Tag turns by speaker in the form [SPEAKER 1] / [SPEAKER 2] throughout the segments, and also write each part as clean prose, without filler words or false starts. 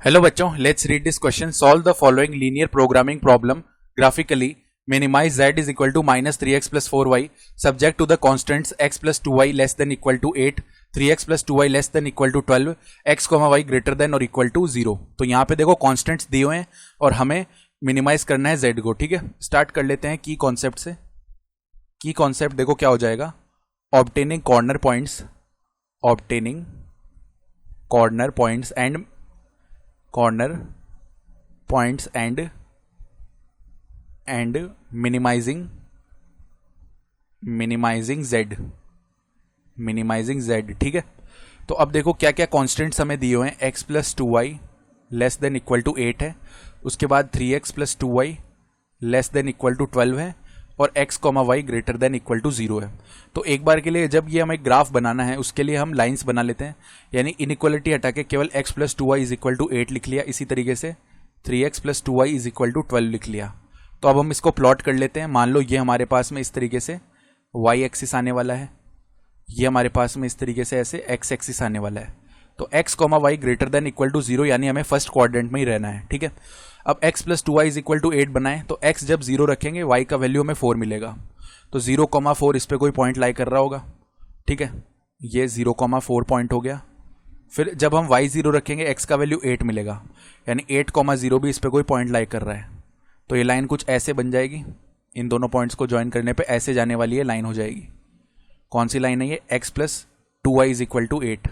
[SPEAKER 1] Hello बच्चों, let's read this question. Solve the following linear programming problem graphically. Minimize z is equal to minus 3x plus 4y subject to the constants x plus 2y less than equal to 8, 3x plus 2y less than equal to 12, x, y greater than और equal to 0. तो यहाँ पे देखो constants दिए हुए हैं और हमें मिनिमाइज करना है z को. ठीक है, स्टार्ट कर लेते हैं की कॉन्सेप्ट से. की कॉन्सेप्ट देखो क्या हो जाएगा. Obtaining corner points, obtaining corner points and corner points and minimizing z. ठीक है, तो अब देखो क्या क्या कॉन्स्टेंट्स हमें दिए हुए हैं. x plus 2y less than equal to 8 है, उसके बाद 3x plus 2y less than equal to 12 है और x, y greater than equal to 0 है. तो एक बार के लिए जब ये हमें ग्राफ बनाना है उसके लिए हम लाइंस बना लेते हैं, यानी इनइक्वालिटी हटा के केवल x plus 2y is equal to 8 लिख लिया. इसी तरीके से 3x plus 2y is equal to 12 लिख लिया. तो अब हम इसको प्लॉट कर लेते हैं. मान लो ये हमारे पास में इस तरीके से y एक्सिस आने वाला है, ये हमारे पास में इस तरीके से ऐसे x एक्सिस आने वाला है. तो x, y greater than equal to 0, यानी हमें फर्स्ट क्वाड्रेंट में ही रहना है. ठीक है, अब x plus 2y is equal to 8 बनाए तो x जब 0 रखेंगे y का वैल्यू हमें 4 मिलेगा. तो 0,4 इस पे कोई पॉइंट लाई कर रहा होगा. ठीक है, ये 0,4 पॉइंट हो गया. फिर जब हम y 0 रखेंगे x का वैल्यू 8 मिलेगा, यानी 8,0 भी इस पे कोई पॉइंट लाई कर रहा है. तो ये लाइन कुछ ऐसे बन जाएगी. इन दोनों पॉइंट्स को ज्वाइन करने पे ऐसे जाने वाली है लाइन हो जाएगी. कौन सी लाइन है ये? x plus 2y is equal to 8.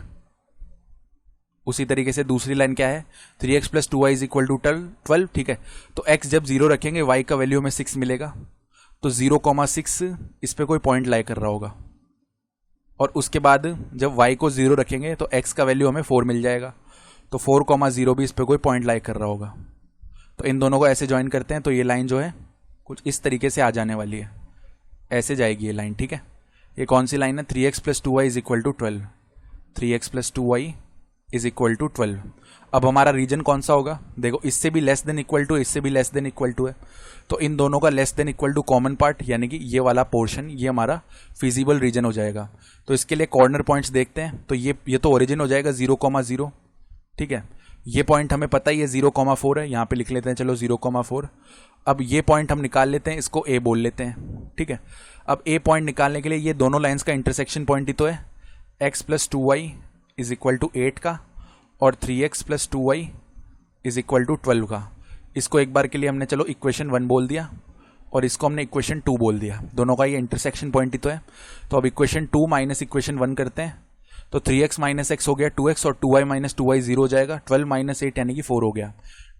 [SPEAKER 1] उसी तरीके से दूसरी लाइन क्या है? 3x plus 2y is equal to 12. ठीक है, तो x जब 0 रखेंगे y का वैल्यू हमें 6 मिलेगा. तो 0,6 इस पे कोई पॉइंट लाई कर रहा होगा. और उसके बाद जब y को 0 रखेंगे तो x का वैल्यू हमें 4 मिल जाएगा. तो 4,0 भी इस पे कोई पॉइंट लाई कर रहा होगा. तो इन दोनों को ऐसे ज्वाइन करते हैं तो ये लाइन जो है कुछ इस तरीके से आ जाने वाली है. ऐसे जाएगी ये लाइन. ठीक है, ये कौन सी लाइन है? 3x plus 2y is equal to 12. 3x plus 2y is equal to 12. अब हमारा रीजन कौन सा होगा? देखो, इससे भी लेस देन इक्वल टू, इससे भी लेस देन इक्वल टू है. तो इन दोनों का less than equal to common part, यानी कि ये वाला पोर्शन, ये हमारा फिजिबल रीजन हो जाएगा. तो इसके लिए कॉर्नर पॉइंट्स देखते हैं. तो ये तो ओरिजिन हो जाएगा 0,0. ठीक है, ये पॉइंट हमें पता ही है 0,4 है, यहाँ पे लिख लेते हैं चलो 0,4. अब ये पॉइंट हम निकाल लेते हैं, इसको ए बोल लेते हैं. ठीक है, अब ए पॉइंट निकालने के लिए ये दोनों लाइंस का इंटरसेक्शन पॉइंट ही तो है. x plus 2y is equal to 8 का और 3x plus 2y is equal to 12 का. इसको एक बार के लिए हमने चलो इक्वेशन 1 बोल दिया और इसको हमने इक्वेशन 2 बोल दिया. दोनों का ये इंटरसेक्शन पॉइंट ही तो है. तो अब इक्वेशन 2 माइनस इक्वेशन 1 करते हैं. तो 3x माइनस एक्स हो गया 2x और 2y माइनस 2y 0 हो जाएगा. 12 माइनस 8 यानी कि 4 हो गया.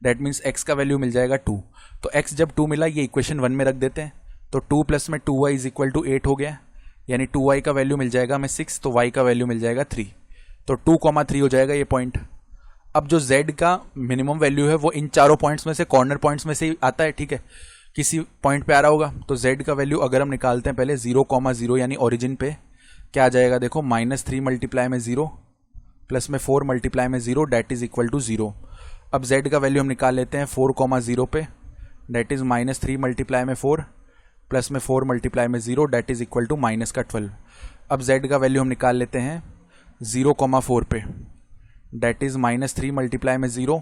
[SPEAKER 1] डैट मीन्स x का वैल्यू मिल जाएगा 2. तो x जब 2 मिला ये इक्वेशन 1 में रख देते हैं. तो 2 प्लस में 2y इज इक्वल टू 8 हो गया, यानी 2y का वैल्यू मिल जाएगा हमें 6, तो y का वैल्यू मिल जाएगा 3. तो 2,3 हो जाएगा ये पॉइंट. अब जो z का मिनिमम वैल्यू है वो इन चारों पॉइंट्स में से, कॉर्नर पॉइंट्स में से ही आता है. ठीक है, किसी पॉइंट पे आ रहा होगा. तो z का वैल्यू अगर हम निकालते हैं पहले 0,0 यानी ओरिजिन पे, क्या आ जाएगा? देखो, -3 मल्टीप्लाई में 0 प्लस में 4 मल्टीप्लाई में 0 डैट इज इक्वल टू 0. अब z का वैल्यू हम निकाल लेते हैं 4,0 पे, डैट इज -3 मल्टीप्लाई में 4 प्लस में 4 मल्टीप्लाई में 0 डैट इज इक्वल टू -12. अब z का वैल्यू हम निकाल लेते हैं 0,4 पे, डैट इज -3 मल्टीप्लाई में 0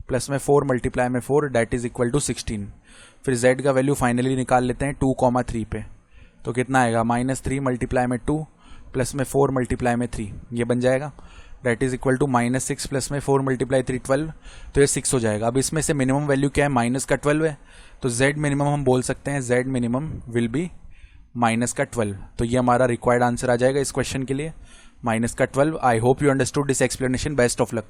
[SPEAKER 1] प्लस में 4 मल्टीप्लाई में 4 डैट इज इक्वल टू 16. फिर z का वैल्यू फाइनली निकाल लेते हैं 2,3 पे. तो कितना आएगा? -3 मल्टीप्लाई में 2 प्लस में 4 मल्टीप्लाई में 3, ये बन जाएगा. That is equal to -6 plus में 4 मल्टीप्लाई 3 12, तो ये 6 हो जाएगा. अब इसमें से मिनिमम वैल्यू क्या है? माइनस का 12 है. तो z मिनिमम हम बोल सकते हैं z मिनिमम विल बी -12. तो ये हमारा रिक्वायर्ड आंसर आ जाएगा इस क्वेश्चन के लिए, -12. I hope you understood this explanation. Best of luck.